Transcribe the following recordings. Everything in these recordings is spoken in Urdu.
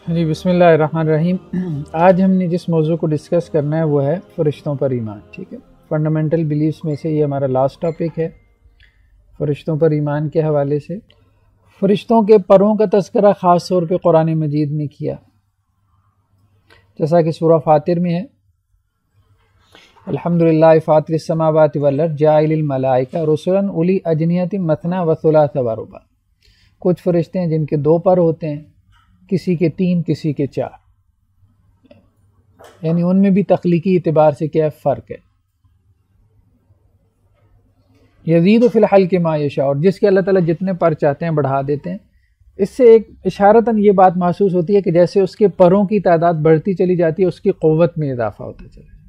جی بسم اللہ الرحمن الرحیم۔ آج ہم نے جس موضوع کو ڈسکس کرنا ہے وہ ہے فرشتوں پر ایمان۔ ٹھیک ہے، فنڈامنٹل بیلیفز میں سے یہ ہمارا لاسٹ ٹاپک ہے، فرشتوں پر ایمان کے حوالے سے۔ فرشتوں کے پروں کا تذکرہ خاص طور پہ قرآن مجید نے کیا، جیسا کہ سورہ فاطر میں ہے، الحمدللہ فاطر السماوات والارض جاعل الملائکہ رسلا اولی اجنحۃ مثنی و ثلاث و رباع۔ کچھ فرشتے ہیں جن کے 2 پر ہوتے ہیں، کسی کے 3، کسی کے 4، یعنی ان میں بھی تخلیقی اعتبار سے کیا فرق ہے۔ یزید فی الخلق ما یشاء، اور جس کے اللہ تعالیٰ جتنے پر چاہتے ہیں بڑھا دیتے ہیں۔ اس سے ایک اشارتاً یہ بات محسوس ہوتی ہے کہ جیسے اس کے پروں کی تعداد بڑھتی چلی جاتی ہے، اس کی قوت میں اضافہ ہوتا چلا جاتا ہے۔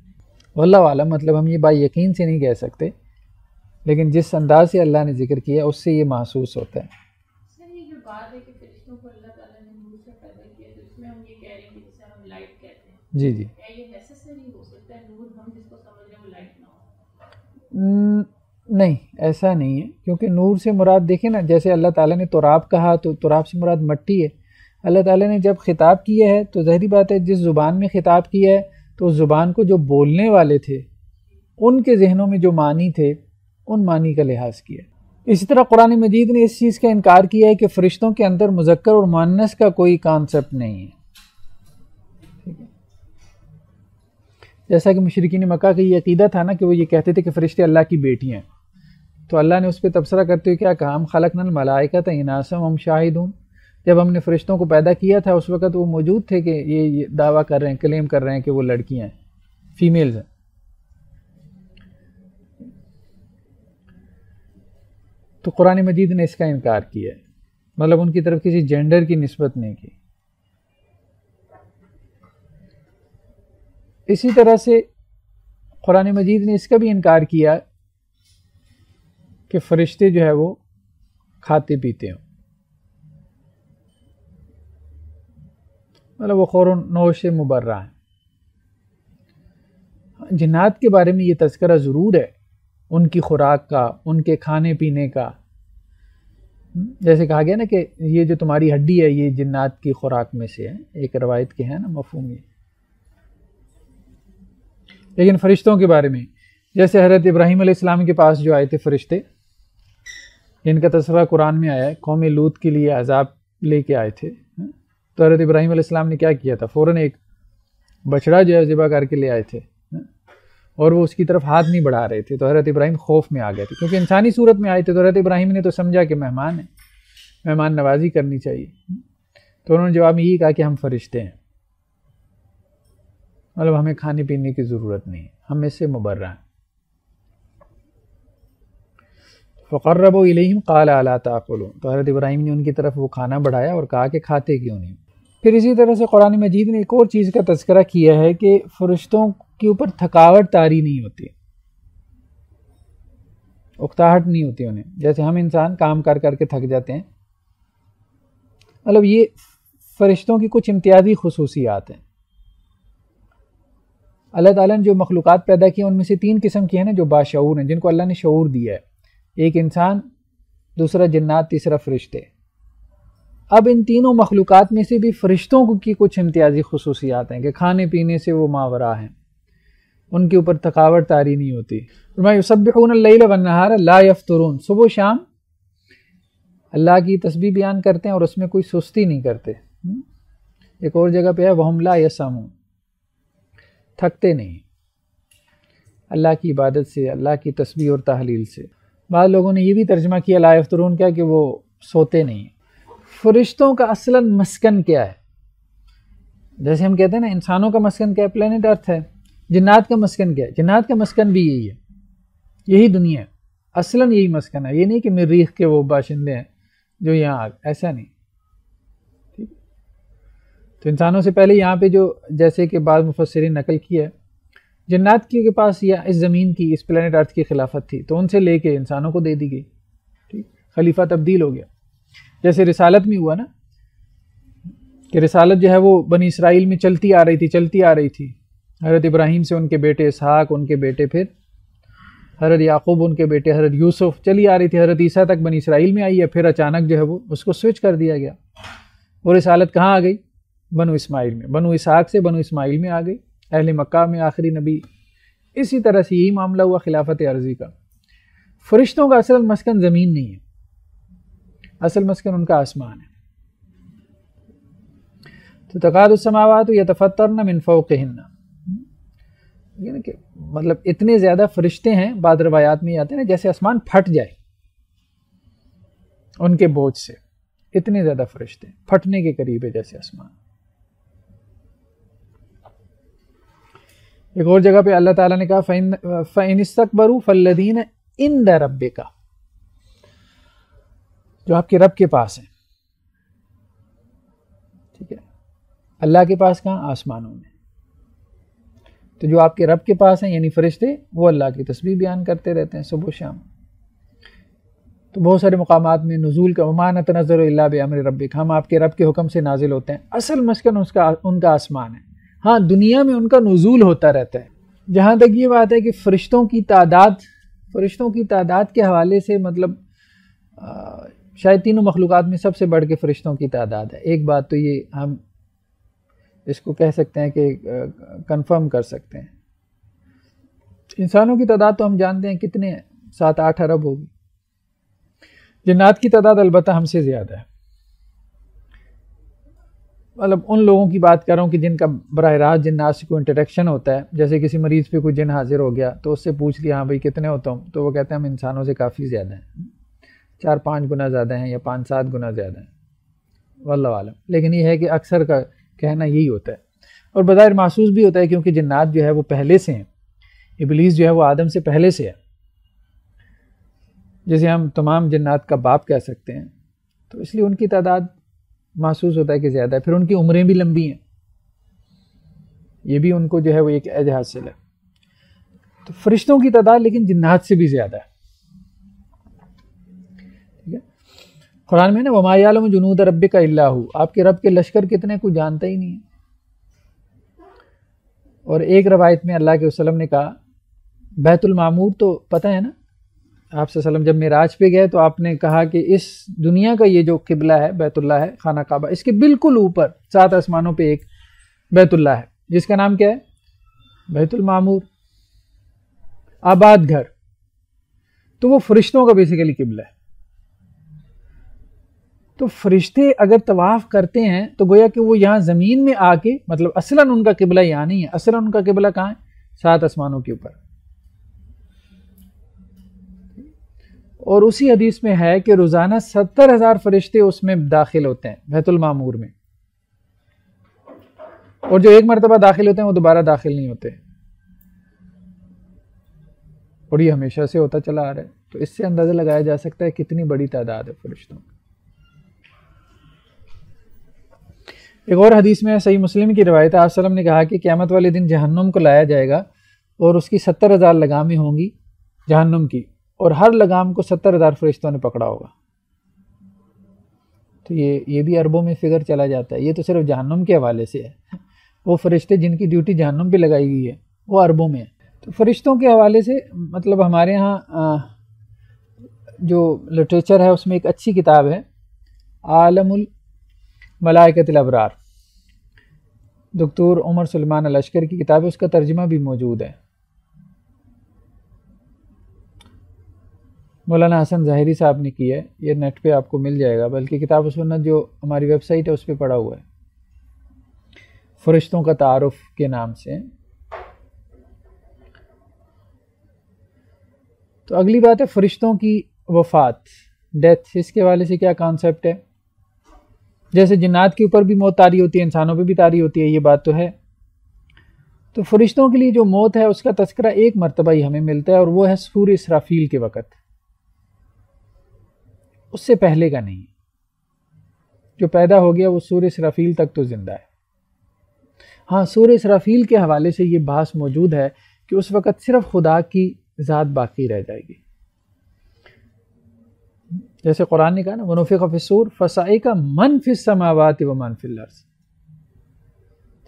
واللہ اعلم، مطلب ہم یہ بات یقین سے نہیں کہہ سکتے، لیکن جس انداز سے اللہ نے ذکر کیا اس سے یہ محسوس ہوتا ہے۔ جی جی نہیں، ایسا نہیں ہے، کیونکہ نور سے مراد دیکھیں نا، جیسے اللہ تعالیٰ نے تراب کہا تو تراب سے مراد مٹی ہے۔ اللہ تعالیٰ نے جب خطاب کیا ہے تو ظاہری بات ہے جس زبان میں خطاب کیا ہے تو اس زبان کو جو بولنے والے تھے ان کے ذہنوں میں جو معنی تھے ان معنی کا لحاظ کیا۔ اسی طرح قرآن مجید نے اس چیز کا انکار کیا ہے کہ فرشتوں کے اندر مذکر اور مؤنث کا کوئی کانسیپٹ نہیں ہے۔ جیسا کہ مشرکین مکہ کا یہ عقیدہ تھا نا کہ وہ یہ کہتے تھے کہ فرشتے اللہ کی بیٹی ہیں، تو اللہ نے اس پہ تبصرہ کرتے ہوئے کیا کہا، ہم خلقنا الملائکۃ اناثا وہم شاہدون۔ جب ہم نے فرشتوں کو پیدا کیا تھا اس وقت وہ موجود تھے کہ یہ دعویٰ کر رہے ہیں، کلیم کر رہے ہیں کہ وہ لڑکیاں ہیں، فیمیلز ہیں۔ تو قرآن مجید نے اس کا انکار کیا ہے، مطلب ان کی طرف کسی جینڈر کی نسبت نہیں کی۔ اسی طرح سے قرآن مجید نے اس کا بھی انکار کیا کہ فرشتے جو ہے وہ کھاتے پیتے ہوں، مطلب وہ خور و نوش سے مبرہ ہیں۔ جنات کے بارے میں یہ تذکرہ ضرور ہے، ان کی خوراک کا، ان کے کھانے پینے کا، جیسے کہا گیا نا کہ یہ جو تمہاری ہڈی ہے یہ جنات کی خوراک میں سے ہے، ایک روایت کے ہے نا مفہوم یہ۔ لیکن فرشتوں کے بارے میں جیسے حضرت ابراہیم علیہ السلام کے پاس جو آئے تھے فرشتے، جن کا تذکرہ قرآن میں آیا ہے، قوم لوط کے لیے عذاب لے کے آئے تھے، تو حضرت ابراہیم علیہ السلام نے کیا کیا تھا، فوراً ایک بچڑا جو ہے ذبح کر کے لے آئے تھے، اور وہ اس کی طرف ہاتھ نہیں بڑھا رہے تھے، تو حضرت ابراہیم خوف میں آ گئے تھے، کیونکہ انسانی صورت میں آئے تھے۔ تو حضرت ابراہیم نے تو سمجھا کہ مہمان ہیں، مہمان نوازی کرنی چاہیے، تو انہوں نے جواب میں یہی کہا کہ ہم فرشتے ہیں، مطلب ہمیں کھانے پینے کی ضرورت نہیں، ہم اس سے مبرہ ہیں۔ فقربوا الیہم قال الا تاکلون، تو حضرت ابراہیم نے ان کی طرف وہ کھانا بڑھایا اور کہا کہ کھاتے کیوں نہیں۔ پھر اسی طرح سے قرآن مجید نے ایک اور چیز کا تذکرہ کیا ہے کہ فرشتوں کے اوپر تھکاوٹ طاری نہیں ہوتی، اکتاہٹ نہیں ہوتی انہیں، جیسے ہم انسان کام کر کر کے تھک جاتے ہیں، مطلب یہ فرشتوں کی کچھ امتیازی خصوصیات ہیں۔ اللہ تعالیٰ نے جو مخلوقات پیدا کی ہیں ان میں سے 3 قسم کی ہیں نا جو باشعور ہیں، جن کو اللہ نے شعور دیا ہے، ایک انسان، دوسرا جنات، تیسرا فرشتے۔ اب ان تینوں مخلوقات میں سے بھی فرشتوں کی کچھ امتیازی خصوصیات ہیں کہ کھانے پینے سے وہ ماورا ہیں، ان کے اوپر تھکاوٹ طاری نہیں ہوتی۔ فرمایا یسبحون اللیل والنہار لا یفترون، صبح و شام اللہ کی تسبیح بیان کرتے ہیں اور اس میں کوئی سستی نہیں کرتے۔ ایک اور جگہ پہ ہے وہم لا یسامون، تھکتے نہیں اللہ کی عبادت سے، اللہ کی تسبیح اور تحلیل سے۔ بعض لوگوں نے یہ بھی ترجمہ کیا لا یفترون کیا کہ وہ سوتے نہیں۔ فرشتوں کا اصلاً مسکن کیا ہے؟ جیسے ہم کہتے ہیں نا انسانوں کا مسکن کیا ہے، پلینٹ ارتھ ہے، جنات کا مسکن کیا ہے؟ جنات کا مسکن بھی یہی ہے، یہی دنیا ہے، اصلاً یہی مسکن ہے۔ یہ نہیں کہ مریخ کے وہ باشندے ہیں جو یہاں ایسا نہیں، ٹھیک۔ تو انسانوں سے پہلے یہاں پہ جو جیسے کہ بعض مفسرین نقل کیا ہے، جنات کے پاس یا اس زمین کی، اس پلینٹ ارتھ کی خلافت تھی، تو ان سے لے کے انسانوں کو دے دی گئی، ٹھیک، خلیفہ تبدیل ہو گیا۔ جیسے رسالت میں ہوا نا کہ رسالت جو ہے وہ بنی اسرائیل میں چلتی آ رہی تھی، حضرت ابراہیم سے ان کے بیٹے اسحاق، ان کے بیٹے پھر حضرت یعقوب، ان کے بیٹے حضرت یوسف، چلی آ رہی تھی، حضرت عیسیٰ تک بنی اسرائیل میں آئی ہے، پھر اچانک جو ہے وہ اس کو سوئچ کر دیا گیا۔ وہ رسالت کہاں آ گئی؟ بنو اسماعیل میں، بنو اسحاق سے بنو اسماعیل میں آ گئی، اہل مکہ میں آخری نبی۔ اسی طرح سے یہی معاملہ ہوا خلافت عرضی کا۔ فرشتوں کا اصل مسکن زمین نہیں ہے، اصل مسکن ان کا آسمان ہے۔ تو تکاد السماوات یتفطرن من فوقہن، یعنی کہ مطلب اتنے زیادہ فرشتے ہیں، بعض روایات میں آتے ہیں جیسے آسمان پھٹ جائے ان کے بوجھ سے، اتنے زیادہ فرشتے پھٹنے کے قریب ہے جیسے آسمان۔ ایک اور جگہ پہ اللہ تعالیٰ نے کہا فَإِنِ اسْتَكْبَرُوا فَالَّذِينَ عِندَ رَبِّكَ، جو آپ کے رب کے پاس ہیں، ٹھیک ہے، اللہ کے پاس کہاں؟ آسمانوں میں۔ تو جو آپ کے رب کے پاس ہیں یعنی فرشتے، وہ اللہ کی تسبیح بیان کرتے رہتے ہیں صبح و شام۔ تو بہت سارے مقامات میں نزول کا وَمَا نَتَنَزَّلُ إِلَّا بِأَمْرِ رَبِّكَ، ہم آپ کے رب کے حکم سے نازل ہوتے ہیں۔ اصل مسکن ان کا آسمان ہے، ہاں دنیا میں ان کا نزول ہوتا رہتا ہے۔ جہاں تک یہ بات ہے کہ فرشتوں کی تعداد کے حوالے سے مطلب شاید تینوں مخلوقات میں سب سے بڑھ کے فرشتوں کی تعداد ہے۔ ایک بات تو یہ ہم اس کو کہہ سکتے ہیں کہ کنفرم کر سکتے ہیں۔ انسانوں کی تعداد تو ہم جانتے ہیں کتنے ہیں، 7-8 ارب ہوگی۔ جنات کی تعداد البتہ ہم سے زیادہ ہے، مطلب ان لوگوں کی بات کر رہا ہوں کہ جن کا براہ راست جنات سے کوئی انٹریکشن ہوتا ہے۔ جیسے کسی مریض پہ کوئی جن حاضر ہو گیا تو اس سے پوچھ لیا ہاں بھائی کتنے ہوتا ہوں، تو وہ کہتے ہیں ہم انسانوں سے کافی زیادہ ہیں، 4-5 گنا زیادہ ہیں یا 5-7 گنا زیادہ ہیں، واللہ عالم۔ لیکن یہ ہے کہ اکثر کا کہنا یہی ہوتا ہے، اور بظاہر محسوس بھی ہوتا ہے کیونکہ جنات جو ہے وہ پہلے سے ہیں، ابلیس جو ہے وہ آدم سے پہلے سے ہے، جسے ہم تمام جنات کا باپ کہہ سکتے ہیں، تو اس لیے ان کی تعداد محسوس ہوتا ہے کہ زیادہ ہے۔ پھر ان کی عمریں بھی لمبی ہیں، یہ بھی ان کو جو ہے وہ ایک عہد حاصل ہے۔ تو فرشتوں کی تعداد لیکن جنات سے بھی زیادہ ہے، ٹھیک ہے۔ قرآن میں نا وَمَا يَعْلَمُ جُنُودَ رَبِّكَ إِلَّا هُوَ، آپ کے رب کے لشکر کتنے کو جانتا ہی نہیں ہے۔ اور ایک روایت میں اللہ کے وسلم نے کہا بیت المعمور تو پتہ ہے نا، آپ صلی اللہ علیہ وسلم جب معراج پہ گئے تو آپ نے کہا کہ اس دنیا کا یہ جو قبلہ ہے بیت اللہ ہے، خانہ کعبہ، اس کے بالکل اوپر 7 آسمانوں پہ ایک بیت اللہ ہے جس کا نام کیا ہے؟ بیت المعمور، آباد گھر۔ تو وہ فرشتوں کا بیسیکلی قبلہ ہے۔ تو فرشتے اگر طواف کرتے ہیں تو گویا کہ وہ یہاں زمین میں آ کے، مطلب اصلاً ان کا قبلہ یہاں نہیں ہے، اصلاً ان کا قبلہ کہاں ہے؟ 7 آسمانوں کے اوپر۔ اور اسی حدیث میں ہے کہ روزانہ 70,000 فرشتے اس میں داخل ہوتے ہیں بیت المعمور میں، اور جو ایک مرتبہ داخل ہوتے ہیں وہ دوبارہ داخل نہیں ہوتے، اور یہ ہمیشہ سے ہوتا چلا آ رہا ہے۔ تو اس سے اندازہ لگایا جا سکتا ہے کتنی بڑی تعداد ہے فرشتوں کی۔ ایک اور حدیث میں صحیح مسلم کی روایت ہے، آپ صلی اللہ علیہ وسلم نے کہا کہ قیامت والے دن جہنم کو لایا جائے گا اور اس کی 70,000 لگامیں ہوں گی جہنم کی، اور ہر لگام کو 70,000 فرشتوں نے پکڑا ہوگا۔ تو یہ بھی اربوں میں فگر چلا جاتا ہے۔ یہ تو صرف جہنم کے حوالے سے ہے، وہ فرشتے جن کی ڈیوٹی جہنم پہ لگائی گئی ہے وہ اربوں میں ہے۔ تو فرشتوں کے حوالے سے مطلب ہمارے ہاں جو لٹریچر ہے اس میں ایک اچھی کتاب ہے عالم الملائکۃ الابرار، دکتور عمر سلمان الاشکر کی کتاب ہے، اس کا ترجمہ بھی موجود ہے، مولانا حسن ظاہری صاحب نے کی ہے، یہ نیٹ پہ آپ کو مل جائے گا، بلکہ کتاب و سنت جو ہماری ویب سائٹ ہے اس پہ پڑا ہوا ہے، فرشتوں کا تعارف کے نام سے۔ تو اگلی بات ہے فرشتوں کی وفات، ڈیتھ، اس کے حوالے سے کیا کانسیپٹ ہے؟ جیسے جنات کے اوپر بھی موت طاری ہوتی ہے، انسانوں پہ بھی طاری ہوتی ہے، یہ بات تو ہے۔ تو فرشتوں کے لیے جو موت ہے اس کا تذکرہ ایک مرتبہ ہی ہمیں ملتا ہے، اور وہ ہے سور اسرافیل کے وقت، اس سے پہلے کا نہیں۔ جو پیدا ہو گیا وہ سور اسرافیل تک تو زندہ ہے۔ ہاں سور اسرافیل کے حوالے سے یہ بحث موجود ہے کہ اس وقت صرف خدا کی ذات باقی رہ جائے گی، جیسے قرآن نے کہا نا وَنُفِخَ فِي الصُّورِ فَصَعِقَ مَنْ فِي السَّمَاوَاتِ وَمَنْ فِي الْأَرْضِ،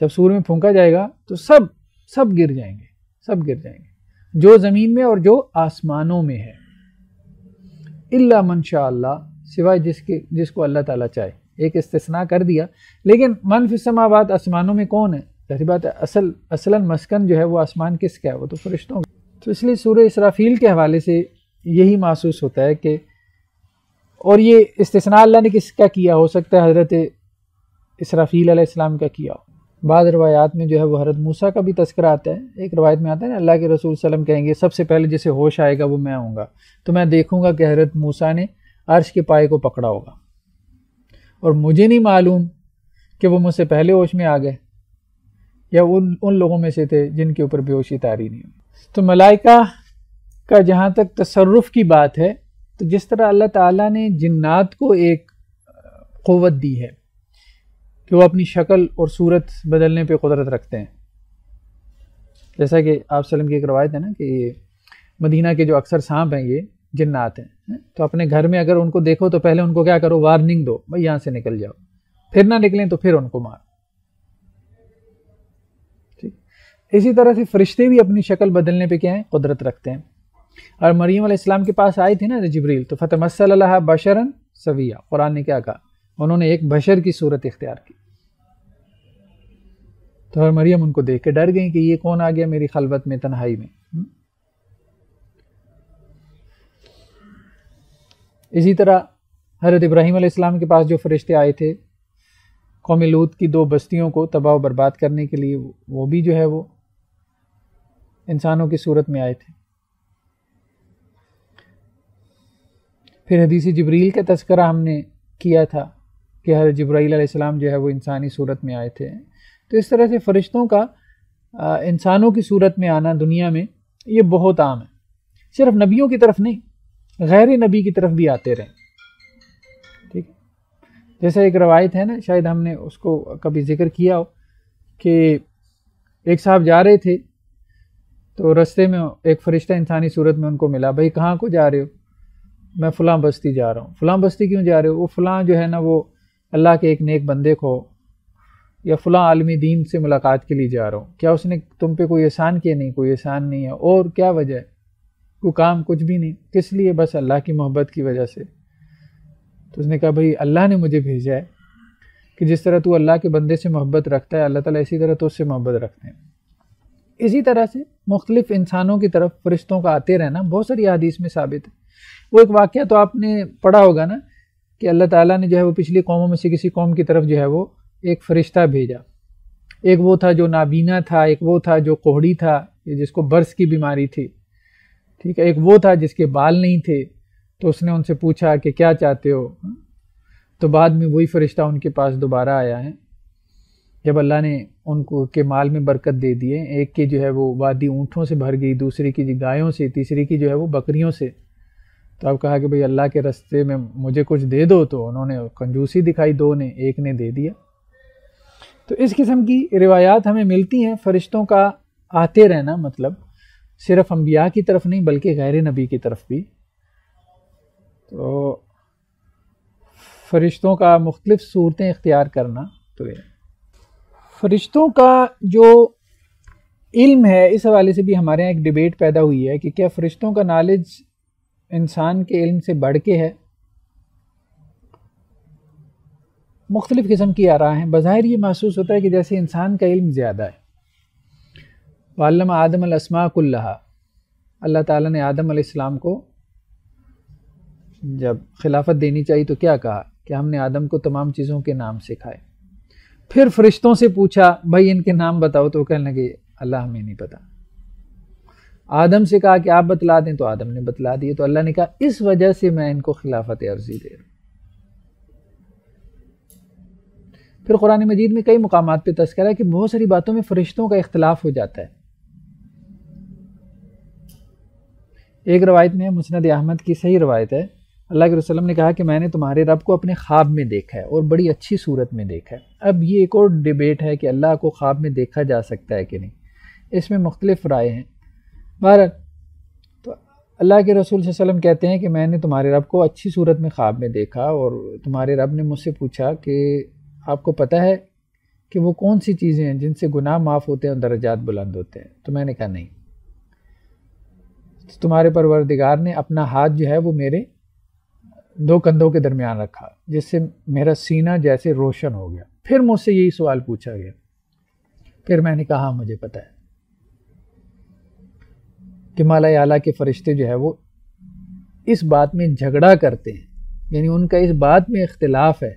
جب سور میں پھونکا جائے گا تو سب گر جائیں گے، سب گر جائیں گے، جو زمین میں اور جو آسمانوں میں ہے، الا من شاء اللہ، سوائے جس کو اللہ تعالیٰ چاہے۔ ایک استثناء کر دیا، لیکن من فی السماوات آسمانوں میں کون ہے؟ ظاہر بات ہے اصلاً مسکن جو ہے وہ آسمان کس کا ہے؟ وہ تو فرشتوں کا۔ تو اس لیے سورہ اسرافیل کے حوالے سے یہی محسوس ہوتا ہے کہ، اور یہ استثناء اللہ نے کس کا کیا؟ ہو سکتا ہے حضرت اسرافیل علیہ السلام کا کیا ہو۔ بعض روایات میں جو ہے وہ حضرت موسیٰ کا بھی تذکرہ آتا ہے۔ ایک روایت میں آتا ہے نا، اللہ کے رسول صلی اللہ علیہ وسلم کہیں گے سب سے پہلے جسے ہوش آئے گا وہ میں ہوں گا، تو میں دیکھوں گا کہ حضرت موسیٰ نے عرش کے پائے کو پکڑا ہوگا، اور مجھے نہیں معلوم کہ وہ مجھ سے پہلے ہوش میں آ گئے یا ان لوگوں میں سے تھے جن کے اوپر بے ہوشی طاری نہیں ہوئی۔ تو ملائکہ کا جہاں تک تصرف کی بات ہے، تو جس طرح اللہ تعالیٰ نے جنات کو ایک قوت دی ہے کہ وہ اپنی شکل اور صورت بدلنے پہ قدرت رکھتے ہیں، جیسا کہ آپ وسلم کی ایک روایت ہے نا کہ یہ مدینہ کے جو اکثر سانپ ہیں یہ جنات ہیں، تو اپنے گھر میں اگر ان کو دیکھو تو پہلے ان کو کیا کرو؟ وارننگ دو، بھائی یہاں سے نکل جاؤ، پھر نہ نکلیں تو پھر ان کو مار۔ اسی طرح سے فرشتے بھی اپنی شکل بدلنے پہ کیا ہیں؟ قدرت رکھتے ہیں۔ اور مریم علیہ السلام کے پاس آئے تھے نا جبریل، تو فتمثل لہا بشرا سویا، قرآن نے کیا کہا؟ انہوں نے ایک بشر کی صورت اختیار کی، تو اور مریم ان کو دیکھ کے ڈر گئیں کہ یہ کون آ گیا میری خلوت میں، تنہائی میں۔ اسی طرح حضرت ابراہیم علیہ السلام کے پاس جو فرشتے آئے تھے قوم لوط کی 2 بستیوں کو تباہ و برباد کرنے کے لیے، وہ بھی جو ہے وہ انسانوں کی صورت میں آئے تھے۔ پھر حدیث جبریل کا تذکرہ ہم نے کیا تھا کہ حضرت جبرائیل علیہ السلام جو ہے وہ انسانی صورت میں آئے تھے۔ تو اس طرح سے فرشتوں کا انسانوں کی صورت میں آنا دنیا میں یہ بہت عام ہے، صرف نبیوں کی طرف نہیں، غیر نبی کی طرف بھی آتے رہے۔ ٹھیک ہے، جیسا ایک روایت ہے نا، شاید ہم نے اس کو کبھی ذکر کیا ہو، کہ ایک صاحب جا رہے تھے تو رستے میں ایک فرشتہ انسانی صورت میں ان کو ملا، بھائی کہاں کو جا رہے ہو؟ میں فلاں بستی جا رہا ہوں۔ فلاں بستی کیوں جا رہے ہو؟ وہ فلاں جو ہے نا وہ اللہ کے ایک نیک بندے کو، یا فلاں عالمی دین سے ملاقات کے لیے جا رہا ہوں۔ کیا اس نے تم پہ کوئی احسان کیا؟ نہیں، کوئی احسان نہیں ہے۔ اور کیا وجہ ہے؟ کوئی کام کچھ بھی نہیں، کس لیے؟ بس اللہ کی محبت کی وجہ سے۔ تو اس نے کہا بھائی اللہ نے مجھے بھیجا ہے کہ جس طرح تو اللہ کے بندے سے محبت رکھتا ہے، اللہ تعالیٰ اسی طرح تو اس سے محبت رکھتے ہیں۔ اسی طرح سے مختلف انسانوں کی طرف فرشتوں کا آتے رہنا بہت ساری حدیث میں ثابت ہے۔ وہ ایک واقعہ تو آپ نے پڑھا ہوگا نا کہ اللہ تعالیٰ نے جو ہے وہ پچھلی قوموں میں سے کسی قوم کی طرف جو ہے وہ ایک فرشتہ بھیجا۔ ایک وہ تھا جو نابینا تھا، ایک وہ تھا جو کوہڑی تھا، جس کو برس کی بیماری تھی، ٹھیک ہے، ایک وہ تھا جس کے بال نہیں تھے۔ تو اس نے ان سے پوچھا کہ کیا چاہتے ہو؟ تو بعد میں وہی فرشتہ ان کے پاس دوبارہ آیا ہے جب اللہ نے ان کو کے مال میں برکت دے دیے۔ ایک کی جو ہے وہ وادی اونٹوں سے بھر گئی، دوسری کی گایوں سے، تیسری کی جو ہے وہ بکریوں سے۔ تو اب کہا کہ بھئی اللہ کے راستے میں مجھے کچھ دے دو، تو انہوں نے کنجوسی دکھائی، 2 نے، ایک نے دے دیا۔ تو اس قسم کی روایات ہمیں ملتی ہیں فرشتوں کا آتے رہنا، مطلب صرف انبیاء کی طرف نہیں بلکہ غیر نبی کی طرف بھی۔ تو فرشتوں کا مختلف صورتیں اختیار کرنا، تو فرشتوں کا جو علم ہے اس حوالے سے بھی ہمارے یہاں ایک ڈیبیٹ پیدا ہوئی ہے کہ کیا فرشتوں کا نالج انسان کے علم سے بڑھ کے ہے؟ مختلف قسم کی آراء ہیں۔ بظاہر یہ محسوس ہوتا ہے کہ جیسے انسان کا علم زیادہ ہے۔ وعلم آدم الاسماء کلہا، اللہ تعالیٰ نے آدم علیہ السلام کو جب خلافت دینی چاہیے تو کیا کہا کہ ہم نے آدم کو تمام چیزوں کے نام سکھائے۔ پھر فرشتوں سے پوچھا بھائی ان کے نام بتاؤ، تو کہنے لگے اللہ ہمیں نہیں پتا۔ آدم سے کہا کہ آپ بتلا دیں، تو آدم نے بتلا دیے۔ تو اللہ نے کہا اس وجہ سے میں ان کو خلافت عرضی دے رہا ہوں۔ پھر قرآن مجید میں کئی مقامات پہ تذکرہ ہے کہ بہت ساری باتوں میں فرشتوں کا اختلاف ہو جاتا ہے۔ ایک روایت میں مسند احمد کی صحیح روایت ہے، اللہ کے رسول نے کہا کہ میں نے تمہارے رب کو اپنے خواب میں دیکھا ہے اور بڑی اچھی صورت میں دیکھا ہے۔ اب یہ ایک اور ڈیبیٹ ہے کہ اللہ کو خواب میں دیکھا جا سکتا ہے کہ نہیں، اس میں مختلف رائے ہیں۔ بہرحال تو اللہ کے رسول صلی اللہ علیہ وسلم کہتے ہیں کہ میں نے تمہارے رب کو اچھی صورت میں خواب میں دیکھا، اور تمہارے رب نے مجھ سے پوچھا کہ آپ کو پتہ ہے کہ وہ کون سی چیزیں ہیں جن سے گناہ معاف ہوتے ہیں اور درجات بلند ہوتے ہیں؟ تو میں نے کہا نہیں۔ تمہارے پروردگار نے اپنا ہاتھ جو ہے وہ میرے دو کندھوں کے درمیان رکھا جس سے میرا سینہ جیسے روشن ہو گیا. پھر مجھ سے یہی سوال پوچھا گیا. پھر میں نے کہا مجھے پتہ ہے کہ مالا اعلیٰ کے فرشتے جو ہے وہ اس بات میں جھگڑا کرتے ہیں، یعنی ان کا اس بات میں اختلاف ہے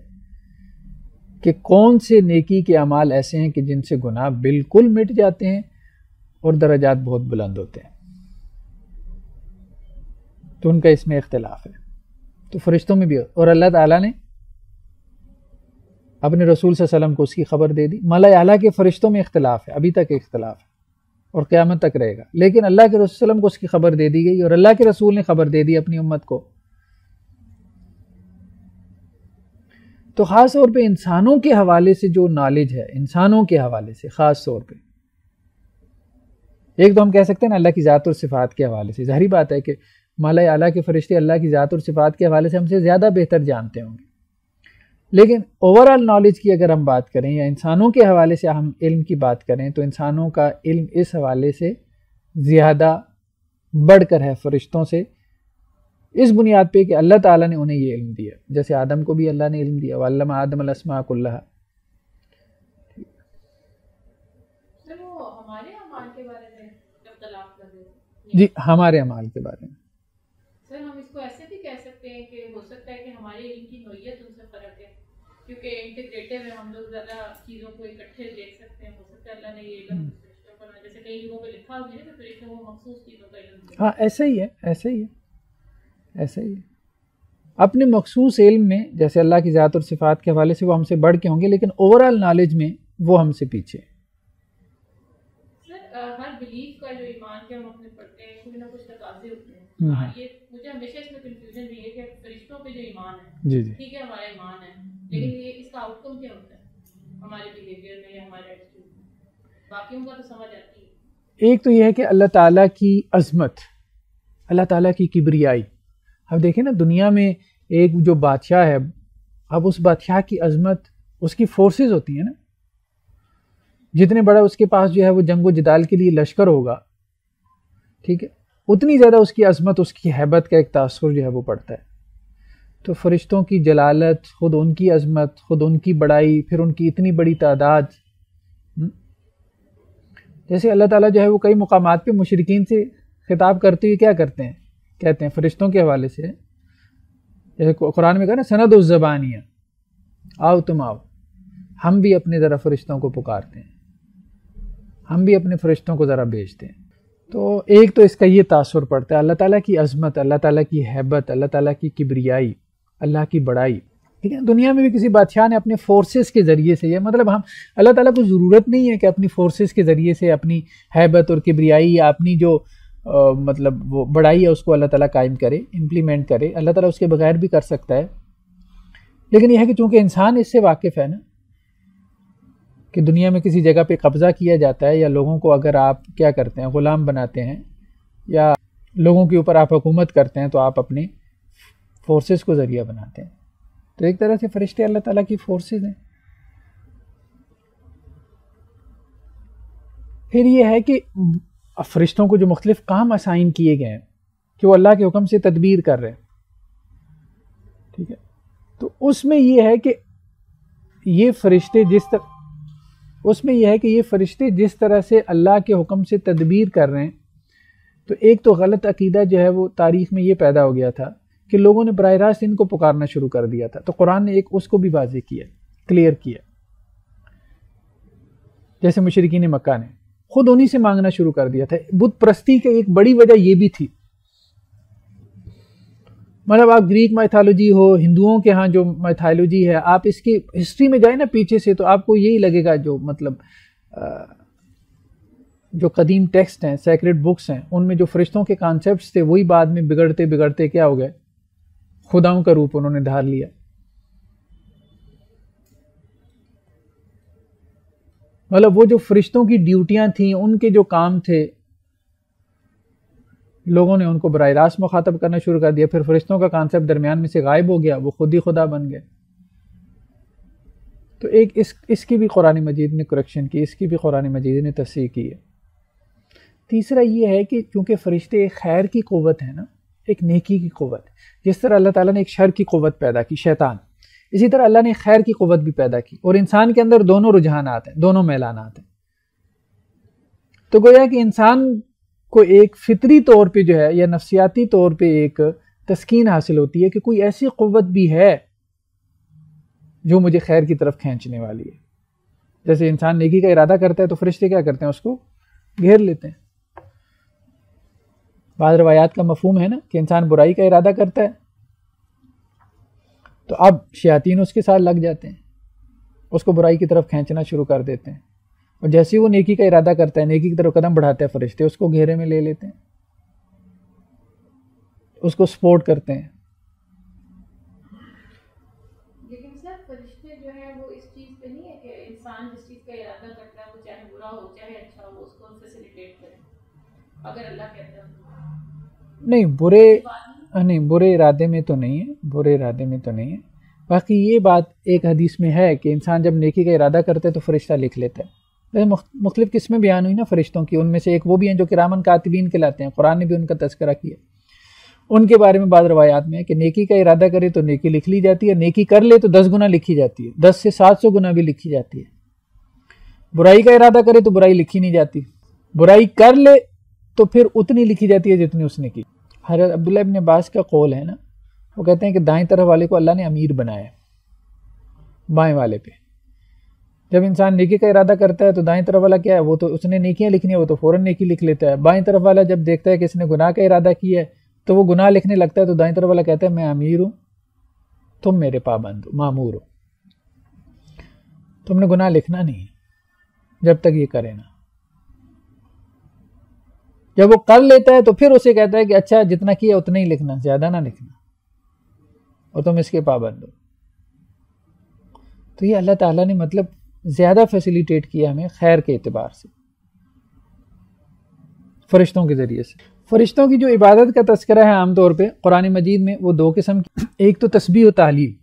کہ کون سے نیکی کے اعمال ایسے ہیں کہ جن سے گناہ بالکل مٹ جاتے ہیں اور درجات بہت بلند ہوتے ہیں. تو ان کا اس میں اختلاف ہے. تو فرشتوں میں بھی، اور اللہ تعالیٰ نے اپنے رسول صلی اللہ علیہ وسلم کو اس کی خبر دے دی. مالا اعلیٰ کے فرشتوں میں اختلاف ہے، ابھی تک اختلاف ہے اور قیامت تک رہے گا، لیکن اللہ کے رسول صلی اللہ علیہ وسلم کو اس کی خبر دے دی گئی اور اللہ کے رسول نے خبر دے دی اپنی امت کو. تو خاص طور پہ انسانوں کے حوالے سے جو نالج ہے، انسانوں کے حوالے سے خاص طور پہ، ایک تو ہم کہہ سکتے ہیں نا اللہ کی ذات اور صفات کے حوالے سے، ظاہری بات ہے کہ مالا اعلیٰ کے فرشتے اللہ کی ذات اور صفات کے حوالے سے ہم سے زیادہ بہتر جانتے ہوں گے، لیکن اوور آل نالج کی اگر ہم بات کریں یا انسانوں کے حوالے سے ہم علم کی بات کریں تو انسانوں کا علم اس حوالے سے زیادہ بڑھ کر ہے فرشتوں سے، اس بنیاد پہ کہ اللہ تعالیٰ نے انہیں یہ علم دیا. جیسے آدم کو بھی اللہ نے علم دیا، وَعَلَّمَ آدَمَ الْأَسْمَاءَ كُلَّهَا. سر وہ ہمارے اعمال کے بارے میں اختلاف کر رہے ہیں. جی ہمارے اعمال کے بارے میں. سر ہم اس کو ایسے بھی کہہ سکتے ہیں کہ ہو سکتا ہے کہ ہمارے علم کی نوعیت ان سے فرق ہے، کیونکہ انٹیگریٹو ہے، ہم لوگ زیادہ چیزوں کو اکٹھے دیکھ سکتے ہیں. ہو سکتا ہے اللہ نے یہ علم فرشتوں پر، جیسے کئی لوگوں پہ لکھا ہوگا کہ فرشتوں کو مخصوص چیزوں کا علم دیا. ہاں ایسا ہی ہے، ایسا ہی ہے، ایسا ہی ہے. اپنے مخصوص علم میں جیسے اللہ کی ذات اور صفات کے حوالے سے وہ ہم سے بڑھ کے ہوں گے، لیکن اوور آل نالج میں وہ ہم سے پیچھے. سر ہر بلیف کا جو ایمان کے ہم اپنے پڑھتے ہیں کوئی نہ کچھ تقاضے ہوتے ہیں. یہ مجھے ہمیشہ اس میں کنفیوژن بھی ہے کہ فرشتوں پہ جو ایمان ہے، جی جی ٹھیک ہے ہمارا ایمان ہے، لیکن یہ اس کا آؤٹ کم کیا ہوتا ہے ہمارے بیہیویئر میں یا ہمارے ایٹیٹیوڈ میں؟ باقیوں کا تو سمجھ آتی ہے. ایک تو یہ ہے کہ اللہ تعالیٰ کی عظمت، اللہ تعالیٰ کی کبریائی. اب دیکھیں نا دنیا میں ایک جو بادشاہ ہے، اب اس بادشاہ کی عظمت، اس کی فورسز ہوتی ہیں نا، جتنے بڑا اس کے پاس جو ہے وہ جنگ و جدال کے لیے لشکر ہوگا، ٹھیک ہے، اتنی زیادہ اس کی عظمت، اس کی ہیبت کا ایک تاثر جو ہے وہ پڑتا ہے. تو فرشتوں کی جلالت، خود ان کی عظمت، خود ان کی بڑائی، پھر ان کی اتنی بڑی تعداد. جیسے اللہ تعالیٰ جو ہے وہ کئی مقامات پہ مشرکین سے خطاب کرتے ہوئے کیا کرتے ہیں، کہتے ہیں فرشتوں کے حوالے سے، جیسے قرآن میں کہا نا سند الزبانیہ، آؤ تم آؤ، ہم بھی اپنے ذرا فرشتوں کو پکارتے ہیں، ہم بھی اپنے فرشتوں کو ذرا بھیجتے ہیں. تو ایک تو اس کا یہ تاثر پڑتا ہے، اللہ تعالیٰ کی عظمت، اللہ تعالیٰ کی ہیبت، اللہ تعالیٰ کی کبریائی، اللہ کی بڑائی. ٹھیک ہے، دنیا میں بھی کسی بادشاہ نے اپنے فورسز کے ذریعے سے، یہ مطلب ہم اللہ تعالیٰ کو ضرورت نہیں ہے کہ اپنی فورسز کے ذریعے سے اپنی ہیبت اور کبریائی یا اپنی جو مطلب وہ بڑائی ہے اس کو اللہ تعالیٰ قائم کرے، امپلیمنٹ کرے. اللہ تعالیٰ اس کے بغیر بھی کر سکتا ہے، لیکن یہ ہے کہ چونکہ انسان اس سے واقف ہے نا کہ دنیا میں کسی جگہ پہ قبضہ کیا جاتا ہے، یا لوگوں کو اگر آپ کیا کرتے ہیں، غلام بناتے ہیں، یا لوگوں کے اوپر آپ حکومت کرتے ہیں، تو آپ اپنے فورسز کو ذریعہ بناتے ہیں. تو ایک طرح سے فرشتے اللہ تعالیٰ کی فورسز ہیں. پھر یہ ہے کہ فرشتوں کو جو مختلف کام اسائن کیے گئے ہیں کہ وہ اللہ کے حکم سے تدبیر کر رہے ہیں، ٹھیک ہے، تو اس میں یہ ہے کہ یہ فرشتے جس طرح سے اللہ کے حکم سے تدبیر کر رہے ہیں، تو ایک تو غلط عقیدہ جو ہے وہ تاریخ میں یہ پیدا ہو گیا تھا کہ لوگوں نے براہ راست ان کو پکارنا شروع کر دیا تھا. تو قرآن نے ایک اس کو بھی واضح کیا، کلیئر کیا. جیسے مشرکین مکہ نے خود انہی سے مانگنا شروع کر دیا تھا. بت پرستی کی ایک بڑی وجہ یہ بھی تھی، مطلب آپ گریک مائتھالوجی ہو، ہندوؤں کے ہاں جو مائتھالوجی ہے، آپ اس کی ہسٹری میں جائیں نا پیچھے سے، تو آپ کو یہی لگے گا جو مطلب جو قدیم ٹیکسٹ ہیں، سیکریڈ بکس ہیں، ان میں جو فرشتوں کے کانسیپٹس تھے وہی بعد میں بگڑتے بگڑتے کیا ہو گئے، خداؤں کا روپ انہوں نے دھار لیا. مطلب وہ جو فرشتوں کی ڈیوٹیاں تھیں، ان کے جو کام تھے، لوگوں نے ان کو براہ راست مخاطب کرنا شروع کر دیا. پھر فرشتوں کا کانسیپٹ درمیان میں سے غائب ہو گیا، وہ خود ہی خدا بن گئے. تو ایک اس کی بھی قرآن مجید نے کریکشن کی، اس کی بھی قرآن مجید نے تصحیح کی ہے. تیسرا یہ ہے کہ چونکہ فرشتے ایک خیر کی قوت ہے نا، ایک نیکی کی قوت. جس طرح اللہ تعالیٰ نے ایک شر کی قوت پیدا کی شیطان، اسی طرح اللہ نے خیر کی قوت بھی پیدا کی، اور انسان کے اندر دونوں رجحانات ہیں، دونوں میلانات ہیں. تو گویا کہ انسان کو ایک فطری طور پہ جو ہے یا نفسیاتی طور پہ ایک تسکین حاصل ہوتی ہے کہ کوئی ایسی قوت بھی ہے جو مجھے خیر کی طرف کھینچنے والی ہے. جیسے انسان نیکی کا ارادہ کرتا ہے تو فرشتے کیا کرتے ہیں؟ اس کو گھیر لیتے ہیں. بعض روایات کا مفہوم ہے نا کہ انسان برائی کا ارادہ کرتا ہے تو اب شیاطین اس کے ساتھ لگ جاتے ہیں، اس کو برائی کی طرف کھینچنا شروع کر دیتے ہیں، اور جیسے ہی وہ نیکی کا ارادہ کرتا ہے، نیکی کی طرف قدم بڑھاتا ہے، فرشتے اس کو گھیرے میں لے لیتے ہیں، اس کو سپورٹ کرتے ہیں. لیکن سر فرشتے جو ہیں وہ اس چیز پہ نہیں ہے کہ انسان جس چیز کا ارادہ کرتا ہے وہ چاہے برا ہو چاہے اچھا ہو اس کو فیسیلیٹیٹ کرے اگر اللہ کہتا ہے؟ نہیں، برے ارادے میں تو نہیں ہے، برے ارادے میں تو نہیں ہے. باقی یہ بات ایک حدیث میں ہے کہ انسان جب نیکی کا ارادہ کرتا ہے تو فرشتہ لکھ لیتا ہے. مختلف قسمیں بیان ہوئی نا فرشتوں کی، ان میں سے ایک وہ بھی ہیں جو کرامن کاتبین کہلاتے ہیں، قرآن نے بھی ان کا تذکرہ کیا. ان کے بارے میں بعض روایات میں ہے کہ نیکی کا ارادہ کرے تو نیکی لکھ لی جاتی ہے، نیکی کر لے تو 10 گنا لکھی جاتی ہے، 10 سے 700 گنا بھی لکھی جاتی ہے. برائی کا ارادہ کرے تو برائی لکھی نہیں جاتی، برائی کر لے تو پھر اتنی لکھی جاتی ہے جتنی اس نے کی. حضرت عبداللہ ابن عباس کا قول ہے نا، وہ کہتے ہیں کہ دائیں طرف والے کو اللہ نے امیر بنایا ہے بائیں والے پہ. جب انسان نیکی کا ارادہ کرتا ہے تو دائیں طرف والا کیا ہے؟ وہ تو اس نے نیکیاں لکھنی ہے، وہ تو فوراً نیکی لکھ لیتا ہے. بائیں طرف والا جب دیکھتا ہے کہ اس نے گناہ کا ارادہ کیا ہے تو وہ گناہ لکھنے لگتا ہے، تو دائیں طرف والا کہتا ہے میں امیر ہوں، تم میرے پابند ہو، مامور ہو، تم نے گناہ لکھنا نہیں جب تک یہ کرے نا. جب وہ کر لیتا ہے تو پھر اسے کہتا ہے کہ اچھا جتنا کیا اتنا ہی لکھنا، زیادہ نہ لکھنا، اور تم اس کے پابند ہو. تو یہ اللہ تعالیٰ نے مطلب زیادہ فیسیلیٹیٹ کیا ہمیں خیر کے اعتبار سے فرشتوں کے ذریعے سے. فرشتوں کی جو عبادت کا تذکرہ ہے عام طور پہ قرآن مجید میں وہ 2 قسم کی، ایک تو تسبیح و تحلیل،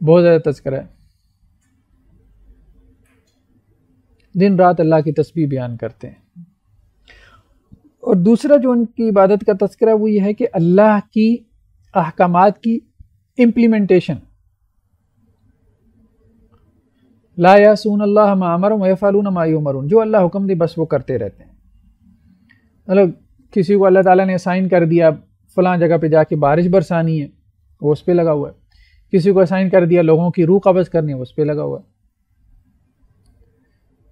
بہت زیادہ تذکرہ ہے، دن رات اللہ کی تسبیح بیان کرتے ہیں. اور دوسرا جو ان کی عبادت کا تذکرہ وہ یہ ہے کہ اللہ کی احکامات کی امپلیمنٹیشن، لا یعصون اللہ ما امرهم ویفعلون ما یؤمرون، جو اللہ حکم دے بس وہ کرتے رہتے ہیں. مطلب کسی کو اللہ تعالیٰ نے اسائن کر دیا فلاں جگہ پہ جا کے بارش برسانی ہے، وہ اس پہ لگا ہوا ہے. کسی کو اسائن کر دیا لوگوں کی روح قبض کرنی ہے، وہ اس پہ لگا ہوا ہے.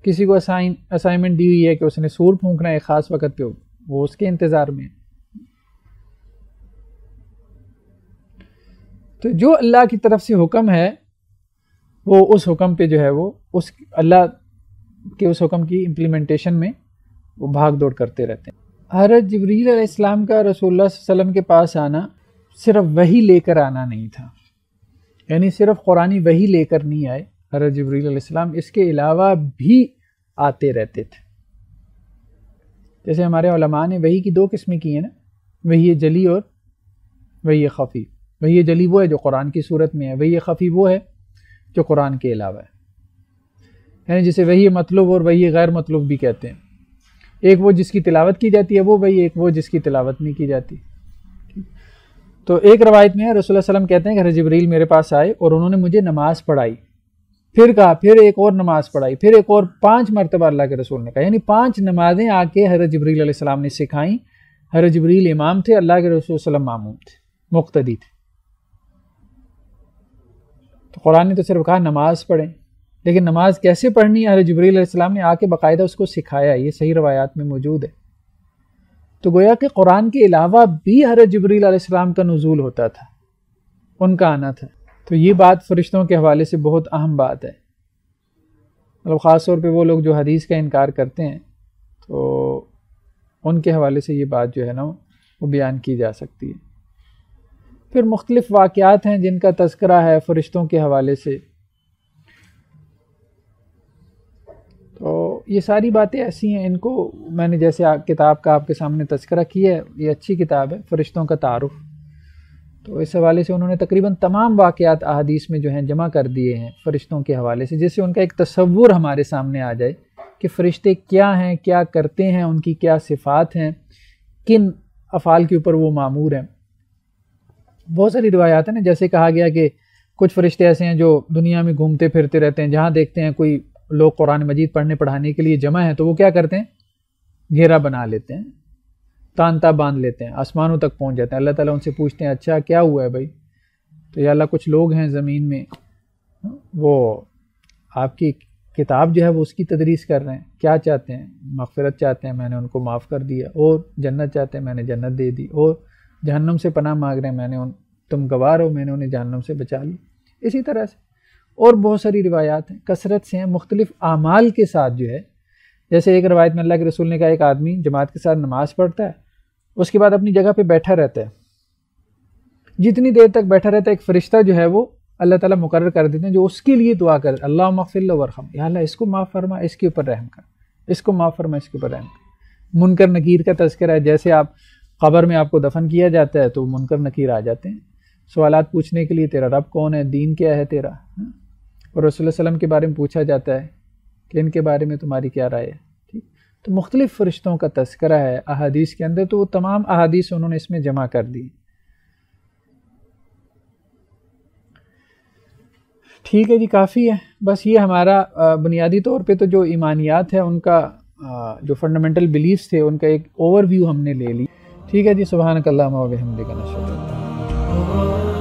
کسی کو اسائنمنٹ دی ہوئی ہے کہ اس نے سور پھونکنا ہے ایک خاص وقت پہ، وہ اس کے انتظار میں. تو جو اللہ کی طرف سے حکم ہے وہ اس حکم پہ جو ہے وہ اس اللہ کے اس حکم کی امپلیمنٹیشن میں وہ بھاگ دوڑ کرتے رہتے ہیں. حضرت جبریل علیہ السلام کا رسول اللہ صلی اللہ علیہ وسلم کے پاس آنا صرف وحی لے کر آنا نہیں تھا، یعنی صرف قرآنی وحی لے کر نہیں آئے حضرت جبریل علیہ السلام، اس کے علاوہ بھی آتے رہتے تھے. جیسے ہمارے علماء نے وحی کی 2 قسمیں کی ہیں نا، وحی جلی اور وحی خفی. وحی جلی وہ ہے جو قرآن کی صورت میں ہے، وحی خفی وہ ہے جو قرآن کے علاوہ ہے، یعنی جسے وحی مطلوب اور وحی غیر مطلوب بھی کہتے ہیں. ایک وہ جس کی تلاوت کی جاتی ہے وہ وحی، ایک وہ جس کی تلاوت نہیں کی جاتی. تو ایک روایت میں ہے رسول اللہ صلی اللہ علیہ وسلم کہتے ہیں کہ حضرت جبریل میرے پاس آئے اور انہوں نے مجھے نماز پڑھائی، پھر کہا پھر ایک اور نماز پڑھائی، پھر ایک اور 5 مرتبہ اللہ کے رسول نے کہا، یعنی 5 نمازیں آ کے حضرت جبریل علیہ السلام نے سکھائیں. حضرت جبریل امام تھے، اللہ کے رسول صلی اللہ علیہ وسلم ماموم تھے، مقتدی تھے. تو قرآن نے تو صرف کہا نماز پڑھیں، لیکن نماز کیسے پڑھنی ہے حضرت جبریل علیہ السلام نے آ کے باقاعدہ اس کو سکھایا. یہ صحیح روایات میں موجود ہے. تو گویا کہ قرآن کے علاوہ بھی حضرت جبریل علیہ السلام کا نزول ہوتا تھا، ان کا آنا تھا. تو یہ بات فرشتوں کے حوالے سے بہت اہم بات ہے. مطلب خاص طور پہ وہ لوگ جو حدیث کا انکار کرتے ہیں تو ان کے حوالے سے یہ بات جو ہے نا وہ بیان کی جا سکتی ہے. پھر مختلف واقعات ہیں جن کا تذکرہ ہے فرشتوں کے حوالے سے. تو یہ ساری باتیں ایسی ہیں، ان کو میں نے جیسے کتاب کا آپ کے سامنے تذکرہ کیا ہے، یہ اچھی کتاب ہے فرشتوں کا تعارف. تو اس حوالے سے انہوں نے تقریباً تمام واقعات احادیث میں جو ہیں جمع کر دیے ہیں فرشتوں کے حوالے سے، جس سے ان کا ایک تصور ہمارے سامنے آ جائے کہ فرشتے کیا ہیں، کیا کرتے ہیں، ان کی کیا صفات ہیں. کن افعال کے اوپر وہ معمور ہیں. بہت ساری روایات ہیں نا، جیسے کہا گیا کہ کچھ فرشتے ایسے ہیں جو دنیا میں گھومتے پھرتے رہتے ہیں، جہاں دیکھتے ہیں کوئی لوگ قرآن مجید پڑھنے پڑھانے کے لیے جمع ہیں تو وہ کیا کرتے ہیں، گھیرا بنا لیتے ہیں، تانتا باندھ لیتے ہیں، آسمانوں تک پہنچ جاتے ہیں. اللہ تعالیٰ ان سے پوچھتے ہیں اچھا کیا ہوا ہے بھائی؟ تو یا اللہ کچھ لوگ ہیں زمین میں وہ آپ کی کتاب جو ہے وہ اس کی تدریس کر رہے ہیں، کیا چاہتے ہیں؟ مغفرت چاہتے ہیں، میں نے ان کو معاف کر دیا. اور جنت چاہتے ہیں، میں نے جنت دے دی. اور جہنم سے پناہ مانگ رہے ہیں، میں نے تم گوار ہو، میں نے انہیں جہنم سے بچا لی. اسی طرح سے اور بہت ساری روایات ہیں، کثرت سے ہیں، مختلف اعمال کے ساتھ جو ہے. جیسے ایک روایت میں اللہ کے رسول نے کہا ایک آدمی جماعت کے ساتھ نماز پڑھتا ہے، اس کے بعد اپنی جگہ پہ بیٹھا رہتا ہے. جتنی دیر تک بیٹھا رہتا ہے ایک فرشتہ جو ہے وہ اللہ تعالیٰ مقرر کر دیتے ہیں جو اس کے لیے دعا کر، اللہم اغفر لہ وارحم، یا اللہ اس کو معاف فرما، اس کے اوپر رحم کر، اس کو معاف فرما، اس کے اوپر رحم کر. منکر نکیر کا تذکرہ ہے، جیسے آپ قبر میں آپ کو دفن کیا جاتا ہے تو منکر نکیر آ جاتے ہیں سوالات پوچھنے کے لیے، تیرا رب کون ہے، دین کیا ہے تیرا، اور رسول اللہ علیہ وسلم کے بارے میں پوچھا جاتا ہے کہ ان کے بارے میں تمہاری کیا رائے ہے. ٹھیک، تو مختلف فرشتوں کا تذکرہ ہے احادیث کے اندر، تو وہ تمام احادیث انہوں نے اس میں جمع کر دی. ٹھیک ہے جی، کافی ہے. بس یہ ہمارا بنیادی طور پہ تو جو ایمانیات ہے ان کا جو فنڈامنٹل بلیفز تھے ان کا ایک اوور ویو ہم نے لے لی. ٹھیک ہے جی، سبحانک اللہم و بحمدک نشہد ان لا الہ الا انت